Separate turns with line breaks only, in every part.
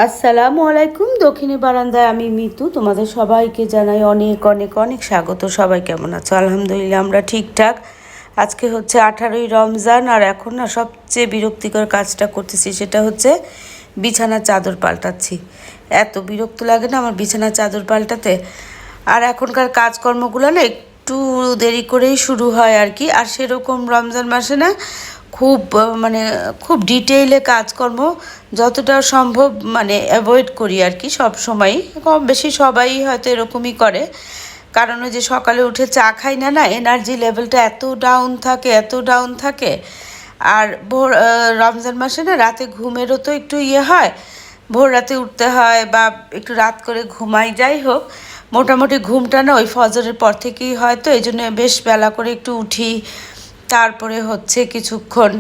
আসসালামু আলাইকুম। দক্ষিণী বারান্দায় আমি মিতু, তোমাদের সবাইকে জানাই অনেক অনেক অনেক স্বাগত। সবাই কেমন আছো? আলহামদুলিল্লাহ আমরা ঠিকঠাক। আজকে হচ্ছে 18ই রমজান, আর এখন না সবচেয়ে বিরক্তিকর কাজটা করতেছি, সেটা হচ্ছে বিছানার চাদর পাল্টাচ্ছি। এত বিরক্ত লাগে না আমার বিছানার চাদর পাল্টাতে। আর এখনকার কাজকর্মগুলো না একটু দেরি করেই শুরু হয় আর কি। আর সেরকম রমজান মাসে না খুব খুব ডিটেইলে কাজকর্ম যতটা সম্ভব অ্যাভয়েড করি আর কি। সব সময় কম বেশি সবাই হয়তো এরকমই করে, কারণ ওই যে সকালে উঠে চা খাই না, এনার্জি লেভেলটা এত ডাউন থাকে। আর রমজান মাসে না রাতে ঘুমেরও তো একটু হয়, ভোর রাতে উঠতে হয় বা একটু রাত করে ঘুমাই। যাই হোক, মোটামুটি ঘুমটা না ওই ফজরের পর থেকেই হয়, তো এই জন্য বেশ বেলা করে একটু উঠি। তারপরে হচ্ছে কিছুক্ষণ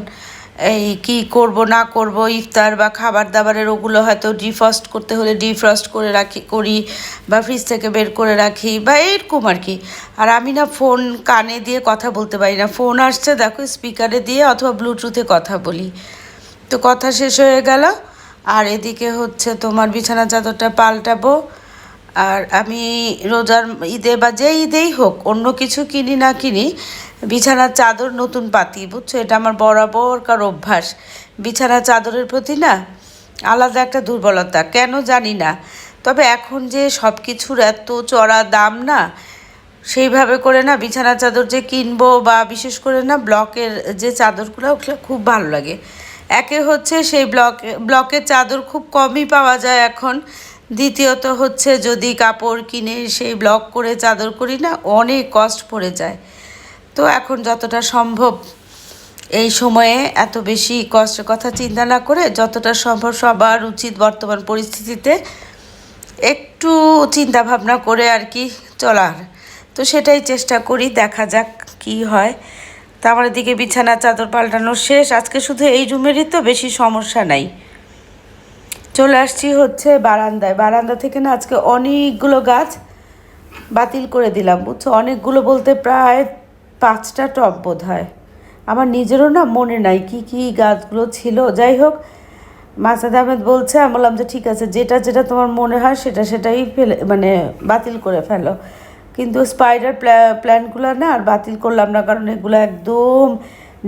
এই কি করব না করব, ইফতার বা খাবার দাবারের ওগুলো হয়তো ডিফ্রস্ট করতে হলে ডিফ্রস্ট করে করি, বা ফ্রিজ থেকে বের করে রাখি বা এরকম আর কি। আর আমি না ফোন কানে দিয়ে কথা বলতে পারি না, ফোন আসছে দেখো স্পিকারে দিয়ে অথবা ব্লুটুথে কথা বলি, তো কথা শেষ হয়ে গেল। আর এদিকে হচ্ছে তোমার বিছানা চাদরটা পাল্টাবো। আর আমি রোজার ঈদে বা যে ঈদেই হোক অন্য কিছু কিনি না কিনি, বিছানার চাদর নতুন পাতি, বুঝছো? এটা আমার বরাবরকার অভ্যাস। বিছানার চাদরের প্রতি না আলাদা একটা দুর্বলতা, কেন জানি না। তবে এখন যে সব কিছুর এত চড়া দাম না, সেইভাবে করে না বিছানার চাদর যে কিনবো, বা বিশেষ করে না ব্লকের যে চাদরগুলো, ওগুলো খুব ভালো লাগে। একে হচ্ছে সেই ব্লকের চাদর খুব কমই পাওয়া যায় এখন। দ্বিতীয়ত হচ্ছে যদি কাপড় কিনে সেই ব্লক করে চাদর করি না, অনেক কস্ট পড়ে যায়। তো এখন যতটা সম্ভব এই সময়ে এত বেশি কষ্টের কথা চিন্তা না করে যতটা সম্ভব সবার উচিত বর্তমান পরিস্থিতিতে একটু চিন্তা ভাবনা করে আর কি চলার। তো সেটাই চেষ্টা করি, দেখা যাক কি হয়। তা আমার দিকে বিছানা চাদর পাল্টানো শেষ। আজকে শুধু এই রুমেরই, তো বেশি সমস্যা নাই। চলে আসছি হচ্ছে বারান্দা থেকে না আজকে অনেকগুলো গাছ বাতিল করে দিলাম, বুঝছো? অনেকগুলো বলতে প্রায় 5টা টব বোধ হয়। আমার নিজেরও না মনে নাই কি কি গাছগুলো ছিল। যাই হোক, মাসাদ আহমেদ বলছে, আমি বললাম যে ঠিক আছে, যেটা যেটা তোমার মনে হয় সেটাই বাতিল করে ফেলো। কিন্তু স্পাইডার প্ল্যান্টগুলো না আর বাতিল করলাম না, কারণ এগুলো একদম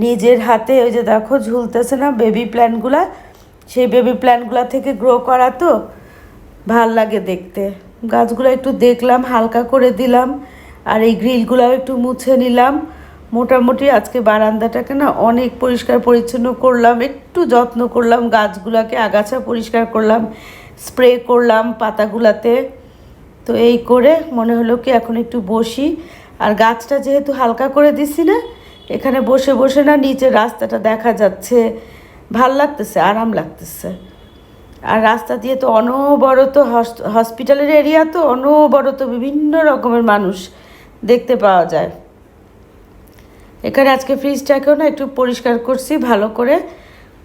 নিজের হাতে ওই যে দেখো ঝুলতেছে না বেবি প্ল্যান্টগুলা, সেই বেবি প্ল্যান্টগুলো থেকে গ্রো করা, তো ভাল লাগে দেখতে। গাছগুলো একটু দেখলাম, হালকা করে দিলাম, আর এই গ্রিলগুলোও একটু মুছে নিলাম। মোটামুটি আজকে বারান্দাটাকে না অনেক পরিষ্কার পরিচ্ছন্ন করলাম, একটু যত্ন করলাম, গাছগুলোকে আগাছা পরিষ্কার করলাম, স্প্রে করলাম পাতাগুলাতে। তো এই করে মনে হলো কি এখন একটু বসি। আর গাছটা যেহেতু হালকা করে দিছি না, এখানে বসে বসে না নিচের রাস্তাটা দেখা যাচ্ছে, ভাল লাগতেছে, আরাম লাগতেছে। আর রাস্তা দিয়ে তো অনবরত হসপিটালের এরিয়া, তো অনবরত বিভিন্ন রকমের মানুষ দেখতে পাওয়া যায়। এখানে আজকে ফ্রিজটাকেও না একটু পরিষ্কার করছি ভালো করে,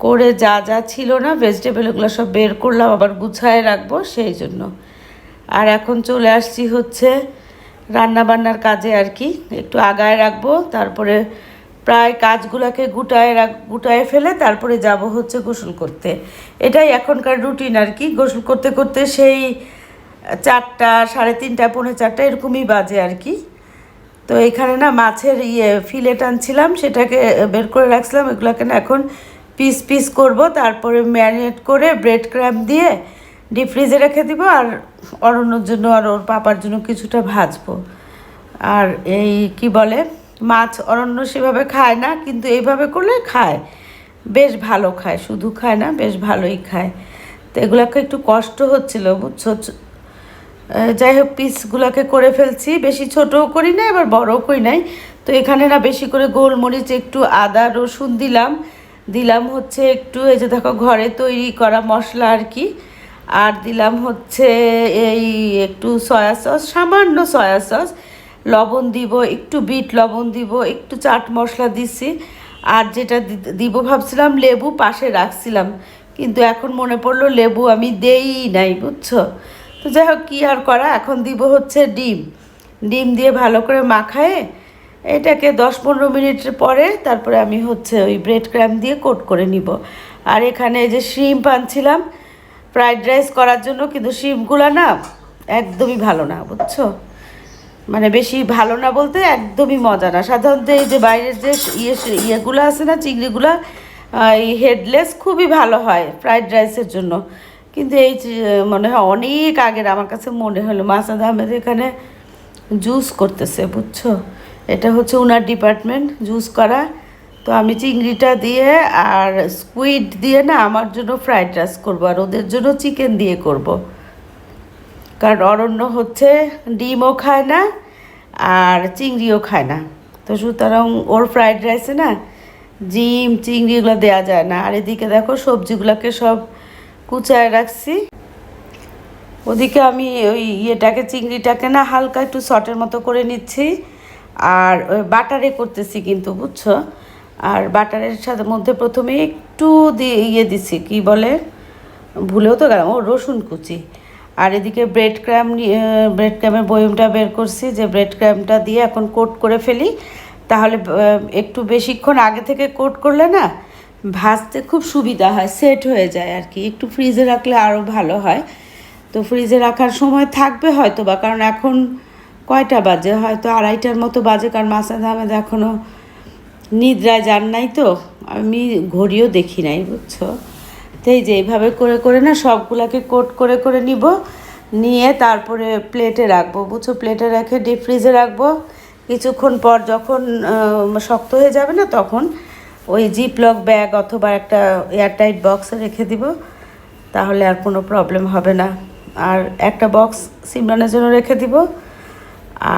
করে যা যা ছিল না ভেজিটেবল ওগুলো সব বের করলাম, আবার গুছায় রাখবো সেই জন্য। আর এখন চলে আসছি হচ্ছে রান্না বান্নার কাজে আর কি, একটু আগায় রাখবো। তারপরে প্রায় কাজগুলোকে গুটায় ফেলে তারপরে যাব হচ্ছে গোসল করতে। এটাই এখনকার রুটিন আর কি। গোসল করতে করতে সেই 4টা, 3:30, 4:45 এরকমই বাজে আর কি। তো এইখানে না মাছের ফিলেট আনছিলাম, সেটাকে বের করে রাখছিলাম। এগুলোকে না এখন পিস পিস করব, তারপরে ম্যারিনেট করে ব্রেড ক্রাম্ব দিয়ে ডিপ ফ্রিজে রেখে দিব। আর অরণ্যর জন্য আর ওর পাপার জন্য কিছুটা ভাজবো। আর এই কি বলে, মাছ অরণ্য সেভাবে খায় না, কিন্তু এইভাবে করলে খায়, বেশ ভালো খায়, শুধু খায় না বেশ ভালোই খায়। তো এগুলোকে একটু কষ্ট হচ্ছিল, বুঝছো? যাই হোক, পিসগুলোকে করে ফেলছি, বেশি ছোটও করি না এবার বড়ও করি নাই। তো এখানে না বেশি করে গোলমরিচ, একটু আদা রসুন দিলাম হচ্ছে একটু এই যে দেখো ঘরে তৈরি করা মশলা আর কি। আর দিলাম হচ্ছে এই একটু সয়া সস, সামান্য সয়া সস, লবণ দিব, একটু বিট লবণ দিব, একটু চাট মশলা দিছি। আর যেটা দিব ভাবছিলাম লেবু পাশে রাখছিলাম, কিন্তু এখন মনে পড়লো লেবু আমি দেই নাই, বুঝছো? তো যাই হোক, কী আর করা, এখন দিব হচ্ছে ডিম দিয়ে ভালো করে মাখায়ে এটাকে 10-15 মিনিট পরে তারপরে আমি হচ্ছে ওই ব্রেড ক্রাম্ব দিয়ে কোট করে নিব। আর এখানে যে শ্রিম্প আনছিলাম, ফ্রাইড রাইস করার জন্য, কিন্তু শিমগুলো না একদমই ভালো না, বুঝছো? মানে বেশি ভালো না বলতে একদমই মজা না। সাধারণত এই যে বাইরের যে ইয়েগুলো আছে না, চিংড়িগুলো, এই হেডলেস খুবই ভালো হয় ফ্রাইড রাইসের জন্য। কিন্তু এই মনে হয় অনেক আগের, আমার কাছে মনে হলো মাসাদ আহমেদ এখানে জুস করতেছে, বুঝছো? এটা হচ্ছে ওনার ডিপার্টমেন্ট, জুস করা। তো আমি চিংড়িটা দিয়ে আর স্কুইড দিয়ে না আমার জন্য ফ্রাইড রাইস করবো, আর ওদের জন্য চিকেন দিয়ে করব। কারণ অরণ্য হচ্ছে ডিমও খায় না আর চিংড়িও খায় না, তো সুতরাং ওর ফ্রাইড রাইসে না ডিম চিংড়ি এগুলো দেওয়া যায় না। আর এদিকে দেখো সবজিগুলোকে সব কুচায় রাখছি। ওদিকে আমি ওই ইয়েটাকে, চিংড়িটাকে না হালকা একটু সটের মতো করে নিচ্ছি, আর ওই বাটারে করতেছি কিন্তু, বুঝছো? আর বাটারের সাথে মধ্যে প্রথমে একটু দিয়ে দিছি, কি বলে ভুলেও তো গেলাম, ও রসুন কুচি। আর এদিকে ব্রেড ক্রামের বয়মটা বের করছি, যে ব্রেড ক্রামটা দিয়ে এখন কোট করে ফেলি। তাহলে একটু বেশিক্ষণ আগে থেকে কোট করলে না ভাজতে খুব সুবিধা হয়, সেট হয়ে যায় আর কি। একটু ফ্রিজে রাখলে আরও ভালো হয়। তো ফ্রিজে রাখার সময় থাকবে হয়তো বা, কারণ এখন কয়টা বাজে, হয়তো 2:30টার মতো বাজে, কারণ মাসাদ আহমেদ এখনও নিদ্রায় যান নাই, তো আমি ঘড়িও দেখি নাই, বুঝছো? তো এই যে এইভাবে করে করে না সবগুলোকে কোট করে করে নিব, নিয়ে তারপরে প্লেটে রাখবো, বুঝছো? প্লেটে রেখে ডিপ ফ্রিজে রাখবো। কিছুক্ষণ পর যখন শক্ত হয়ে যাবে না, তখন ওই জিপলক ব্যাগ অথবা একটা এয়ারটাইট বক্সে রেখে দিব, তাহলে আর কোনো প্রবলেম হবে না। আর একটা বক্স সিমরানের জন্য রেখে দিব,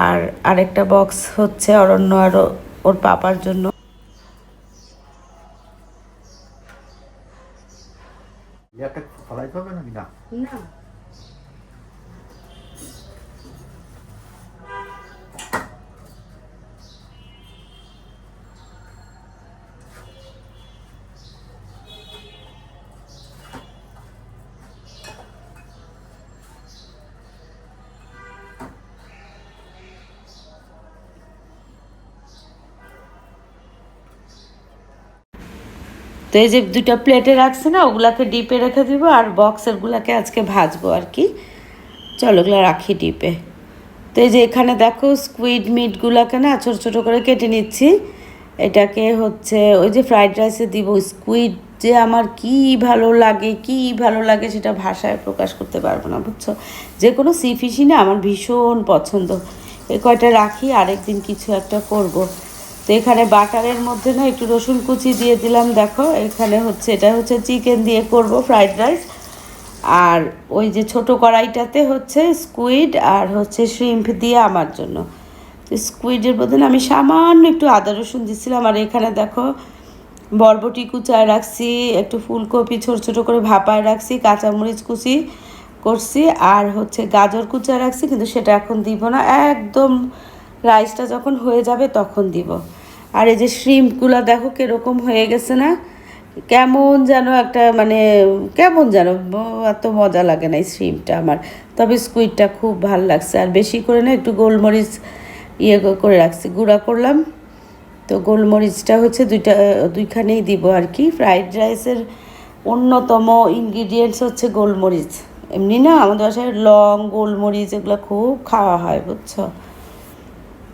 আর আরেকটা বক্স হচ্ছে অরণ্য আর ওর পাপার জন্য।
ফলাইতে হবে নাকি? না
না, তো এই যে দুটা প্লেটে রাখছি না, ওগুলাকে ডিপে রেখে দিব, আর বক্সেরগুলাকে আজকে ভাজবো আর কি। চলো ওগুলো রাখি ডিপে। তো এই যে এখানে দেখো স্কুইড মিটগুলোকে না ছোটো ছোটো করে কেটে নিচ্ছি। এটাকে হচ্ছে ওই যে ফ্রাইড রাইসে দিব। স্কুইড যে আমার কি ভালো লাগে, কি ভালো লাগে সেটা ভাষায় প্রকাশ করতে পারবো না, বুঝছো? যে কোনো সি ফিশই না আমার ভীষণ পছন্দ। এই কয়টা রাখি, আরেকদিন কিছু একটা করব। তো এখানে বাটারের মধ্যে না একটু রসুন কুচি দিয়ে দিলাম, দেখো এখানে হচ্ছে এটা হচ্ছে চিকেন দিয়ে করব ফ্রাইড রাইস। আর ওই যে ছোট কড়াইটাতে হচ্ছে স্কুইড আর হচ্ছে শ্রিম্প দিয়ে আমার জন্য। তো স্কুইডের বদলে আমি সামান্য একটু আদা রসুন দিচ্ছিলাম। আর এখানে দেখো বরবটি কুচায় রাখছি, একটু ফুলকপি ছোটো ছোটো করে ভাপায় রাখছি, কাঁচামরিচ কুচি করছি, আর হচ্ছে গাজর কুচায় রাখছি, কিন্তু সেটা এখন দিব না, একদম রাইসটা যখন হয়ে যাবে তখন দিব। আর এই যে শ্রিম্পগুলো দেখো কীরকম হয়ে গেছে না, কেমন যেন একটা মানে কেমন যেন, এত মজা লাগে না এই শ্রিম্পটা আমার। তবে স্কুইডটা খুব ভালো লাগছে। আর বেশি করে না একটু গোলমরিচ করে রাখছি, গুঁড়া করলাম। তো গোলমরিচটা হচ্ছে দুইখানেই দিব আর কি। ফ্রাইড রাইসের অন্যতম ইনগ্রিডিয়েন্টস হচ্ছে গোলমরিচ। এমনি না আমাদের বাসায় লং গোলমরিচ এগুলো খুব খাওয়া হয়, বুঝছো?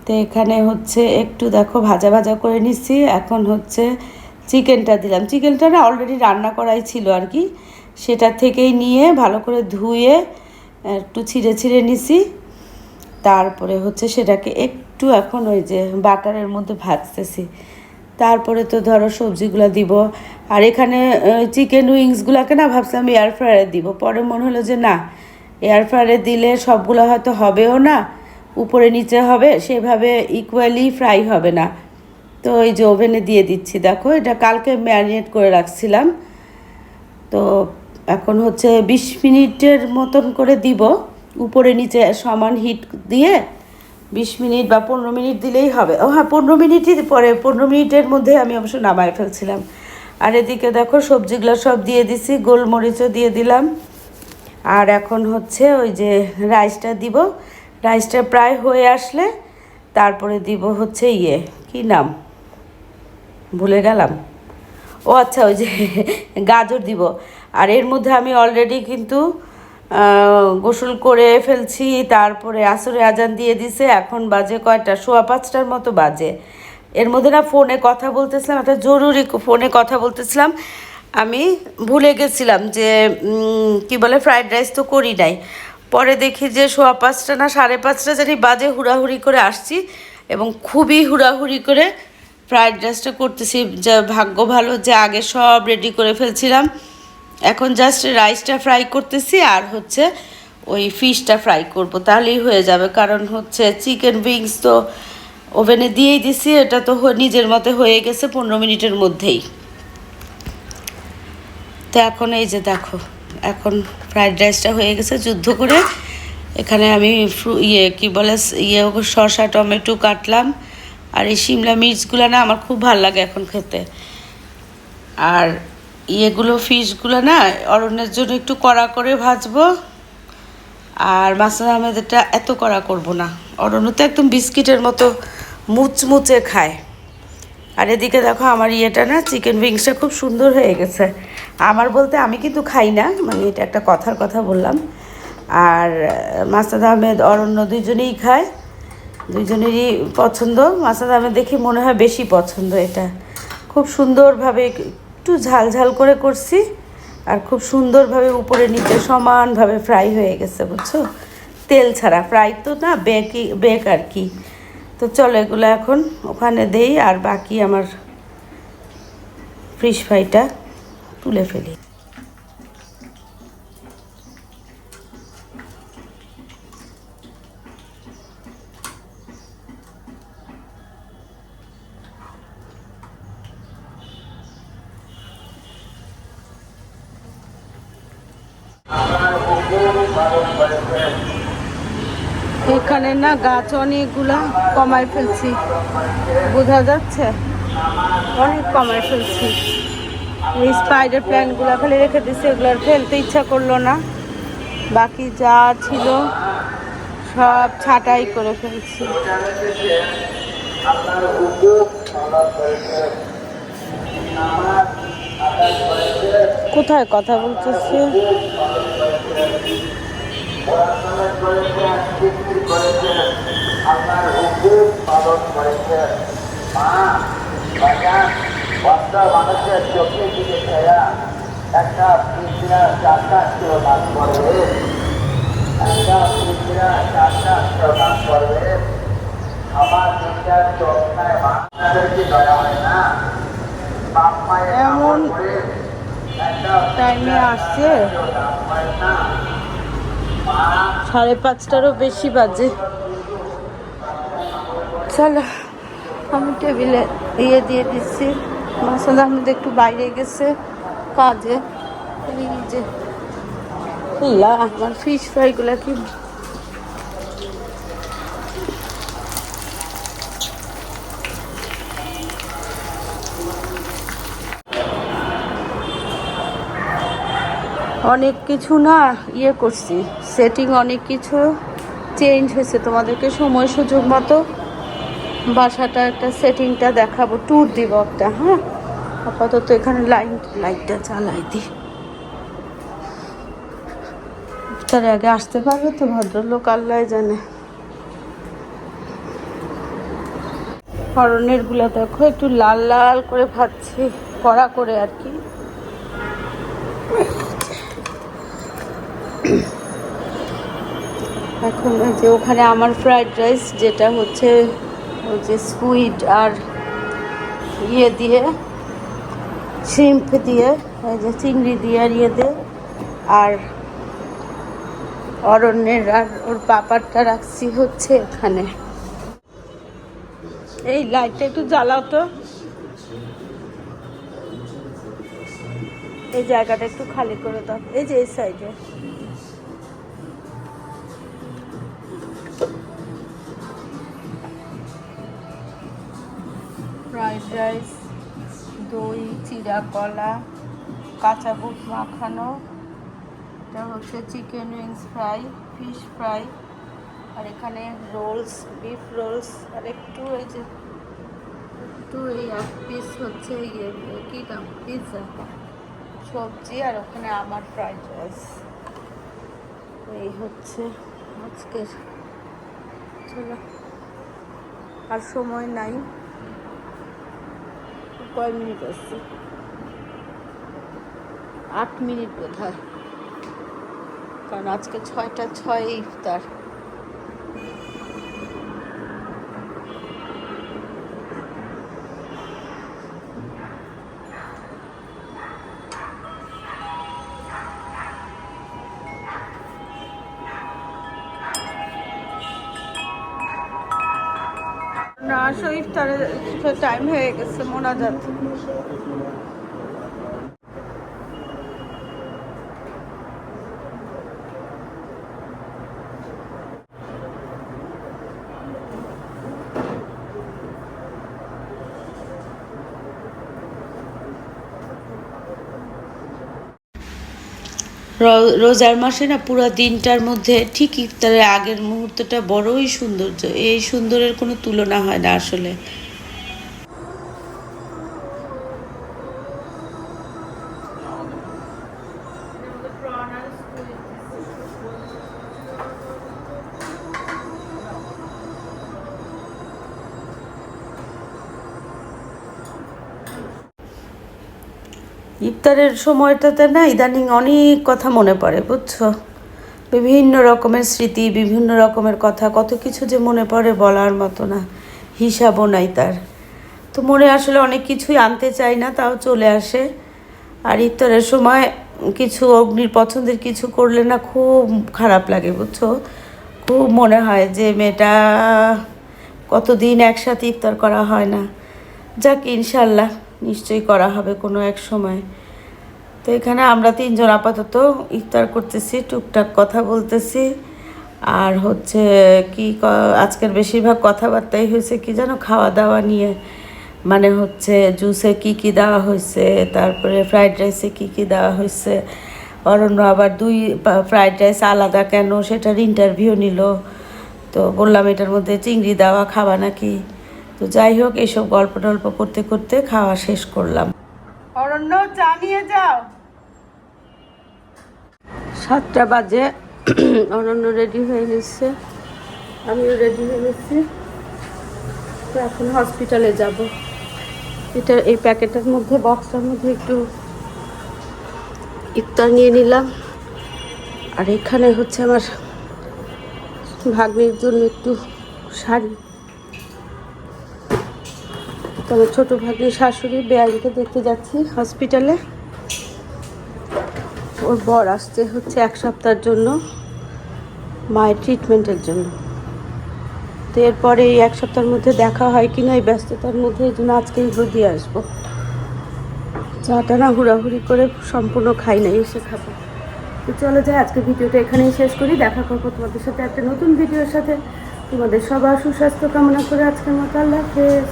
তো এখানে হচ্ছে একটু দেখো ভাজা ভাজা করে নিচ্ছি। এখন হচ্ছে চিকেনটা দিলাম। চিকেনটা না অলরেডি রান্না করাই ছিল আর কি, সেটা থেকেই নিয়ে ভালো করে ধুয়ে একটু ছিঁড়ে ছিঁড়ে নিছি। তারপরে হচ্ছে সেটাকে একটু এখন ওই যে বাটারের মধ্যে ভাজতেছি। তারপরে তো ধরো সবজিগুলো দিব। আর এখানে চিকেন উইংসগুলোকে না ভাবছিলাম এয়ার ফ্রায়ারে দিব, পরে মনে হলো যে না, এয়ার ফ্রায়ারে দিলে সবগুলো হয়তো হবেও না, উপরে নিচে হবে, সেভাবে ইকুয়ালি ফ্রাই হবে না। তো এই যে ওভেনে দিয়ে দিচ্ছি। দেখো এটা কালকে ম্যারিনেট করে রাখছিলাম, তো এখন হচ্ছে 20 মিনিটের মতন করে দিব, উপরে নিচে সমান হিট দিয়ে 20 মিনিট বা 15 মিনিট দিলেই হবে। ও হ্যাঁ, 15 মিনিটই পরে, 15 মিনিটের মধ্যে আমি অবশ্য নামায় ফেলছিলাম। আর এদিকে দেখো সবজিগুলো সব দিয়ে দিছি, গোলমরিচও দিয়ে দিলাম। আর এখন হচ্ছে ওই যে রাইসটা দিব। রাইসটা প্রায় হয়ে আসলে তারপরে দিব হচ্ছে কি নাম ভুলে গেলাম, ও আচ্ছা ওই যে গাজর দিব। আর এর মধ্যে আমি অলরেডি কিন্তু গোসল করে ফেলছি, তারপরে আসরে আজান দিয়ে দিছে। এখন বাজে কয়টা, 5:15 মতো বাজে। এর মধ্যে না ফোনে কথা বলতেছিলাম, একটা জরুরি ফোনে কথা বলতেছিলাম, আমি ভুলে গেছিলাম যে কি বলে ফ্রাইড রাইস তো করি নাই। পরে দেখি যে 5:15 না 5:30 জানি বাজে, হুড়াহুড়ি করে আসছি এবং খুবই হুড়াহুড়ি করে ফ্রাইড রাইসটা করতেছি। যা ভাগ্য ভালো যে আগে সব রেডি করে ফেলছিলাম। এখন জাস্ট রাইসটা ফ্রাই করতেছি আর হচ্ছে ওই ফিশটা ফ্রাই করব, তাহলেই হয়ে যাবে। কারণ হচ্ছে চিকেন উইংস তো ওভেনে দিয়েই দিছি, এটা তো নিজের মতে হয়ে গেছে 15 মিনিটের মধ্যেই। তো এখন এই যে দেখো, এখন ফ্রাইড রাইসটা হয়ে গেছে যুদ্ধ করে। এখানে আমি কি বলে শসা টমেটো কাটলাম, আর এই শিমলা মির্চগুলো না আমার খুব ভালো লাগে এখন খেতে। আর ফিশগুলো না অরণ্যের জন্য একটু কড়া করে ভাজবো, আর মাসুদ আহমেদেরটা এত কড়া করব না। অরণ্য তো একদম বিস্কিটের মতো মুচমুচে খায়। আর এদিকে দেখো আমার না চিকেন উইংসটা খুব সুন্দর হয়ে গেছে। আমার বলতে আমি কিন্তু খাই না, মানে এটা একটা কথার কথা বললাম। আর মাসুদ আহমেদ অরণ্য দুইজনেই খায়, দুইজনেরই পছন্দ। মাসুদ আহমেদ দেখি মনে হয় বেশি পছন্দ এটা। খুব সুন্দরভাবে একটু ঝাল ঝাল করে করছি, আর খুব সুন্দরভাবে উপরে নিচে সমানভাবে ফ্রাই হয়ে গেছে, বুঝছো? তেল ছাড়া ফ্রাই তো না, বেক আর কি। তো চলো এগুলো এখন ওখানে দেই, আর বাকি আমার ফিশ ফ্রাইটা তুলে ফেলি। এখানে না গাছ অনেকগুলা কমায় ফেলছি, বোঝা যাচ্ছে, অনেক কমায় ফেলছি। এই স্পাইডার প্ল্যান্টগুলো খালি রেখে দিচ্ছি, এগুলো আর ফেলতে ইচ্ছা করলো না। বাকি যা ছিল সব ছাঁটাই করে ফেলছি। কোথায় কথা বলতেছে? আপনার হুকুম পালন করেছে মা বাজার বস্তা মানুষের চোখের দিকে খেয়া একটা পৃথিবীরা 4টা স্লোগান করবে, একটা পৃথিবীরা 4টা স্লোগান করবে। আমার নিজের চোখায় মানুষদেরকে দয়া হয় না, বাপ মায়ের এমন টাইমে আসছে 5:30টারও বেশি বাজে। চলো আমি টেবিলে দিয়ে দিচ্ছি। মাসুদ আহমেদ একটু বাইরে গেছে কাজে। এই যে আমার ফিশ ফ্রাইগুলো কি অনেক কিছু না করছি, সেটিং অনেক কিছু চেঞ্জ হয়েছে। তোমাদেরকে সময় সুযোগ মতো বাসাটা একটা সেটিংটা দেখাবো, ট্যুর দিব একটা। হ্যাঁ, আপাতত এখানে লাইটটা চালাই দিই। তার আগে আসতে পারবে তো ভদ্রলোক, আল্লাহ জানে। হরনের গুলা দেখো একটু লাল লাল করে ভাজছি, কড়া করে আর কি। এখন ওই যে ওখানে আমার ফ্রাইড রাইস, যেটা হচ্ছে ওই যে স্কুইড আর দিয়ে শ্রিম্প দিয়ে, এই যে চিংড়ি দিয়ে আর দিয়ে, আর অরণ্যের আর ওর পাপারটা রাখছি হচ্ছে এখানে। এই লাইটটা একটু জ্বালাও তো, এই জায়গাটা একটু খালি করে দাও, এই যে এই সাইডে। ফ্রাইড রাইস, দই, চিড়া কলা, কাঁচা বুট মাখানো, এটা হচ্ছে chicken wings fry, fish fry, আর এখানে রোলস, বিফ রোলস, আর একটু এই যে একটু এই 1 পিস হচ্ছে কি নাম পিৎজা। সবজি আর ওখানে আমার ফ্রাইড রাইস। এই হচ্ছে আজকের। চলো, আর সময় নাই, কয় মিনিট আছে? 8 মিনিট বোধ হয়, কারণ আজকে 6টা 6 ইফতার। না, আসো, ইফতারের টাইম হয়ে গেছে, মোনাজাত। রোজার মাসে না পুরো দিনটার মধ্যে ঠিক ইফতারের আগের মুহূর্তটা বড়ই সৌন্দর্য। এই সুন্দরের কোনো তুলনা হয় না আসলে। ইফতারের সময়টাতে না ইদানিং অনেক কথা মনে পড়ে, বুঝছো? বিভিন্ন রকমের স্মৃতি, বিভিন্ন রকমের কথা, কত কিছু যে মনে পড়ে বলার মতো না, হিসাবও নাই তার। তো মনে আসলে অনেক কিছুই আনতে চাই না, তাও চলে আসে। আর ইফতারের সময় কিছু অগ্নির পছন্দের কিছু করলে না খুব খারাপ লাগে, বুঝছো? খুব মনে হয় যে মেয়েটা কতদিন একসাথে ইফতার করা হয় না। যাক, ইনশাল্লাহ নিশ্চয়ই করা হবে কোনো এক সময়। তো এখানে আমরা 3জন আপাতত ইফতার করতেছি, টুকটাক কথা বলতেছি। আর হচ্ছে কি, আজকের বেশিরভাগ কথাবার্তাই হয়েছে কি জানো, খাওয়া দাওয়া নিয়ে। মানে হচ্ছে জুসে কি কি দেওয়া হয়েছে, তারপরে ফ্রাইড রাইসে কি কি দেওয়া হয়েছে। অরণ্য আবার 2 ফ্রাইড রাইস আলাদা কেন সেটার ইন্টারভিউ নিল। তো বললাম এটার মধ্যে চিংড়ি দেওয়া, খাওয়া নাকি। তো যাই হোক, এইসব গল্প টল্প করতে করতে খাওয়া শেষ করলাম। অরণ্য, চা নিয়ে যাও। 7টা বাজে, অরণ্য রেডি হয়ে গেছে, আমিও রেডি হয়ে গেছি। তো এখন হসপিটালে যাব। এই প্যাকেটের মধ্যে, বক্সটার মধ্যে একটু ইফতার নিয়ে নিলাম। আর এখানে হচ্ছে আমার ভাগ্নির জন্য একটু শাড়ি। তো আমার ছোটো ভাগ্নির শাশুড়ি বেয়ারিকে দেখতে যাচ্ছি হসপিটালে। ওর বর আসছে হচ্ছে 1 সপ্তাহের জন্য মায়ের ট্রিটমেন্টের জন্য। তো এরপরে এই 1 সপ্তাহের মধ্যে দেখা হয় কিনা এই ব্যস্ততার মধ্যে, এই জন্য আজকেই দিয়ে আসবো। চাটা না হুড়াহুড়ি করে সম্পূর্ণ খাই নাই, এসে খাবো। তো চলে যায়, আজকে ভিডিওটা এখানেই শেষ করি। দেখা করবো তোমাদের সাথে একটা নতুন ভিডিওর সাথে। তোমাদের সবার সুস্বাস্থ্য কামনা করে আজকের মতো আল্লাহ হাফেজ।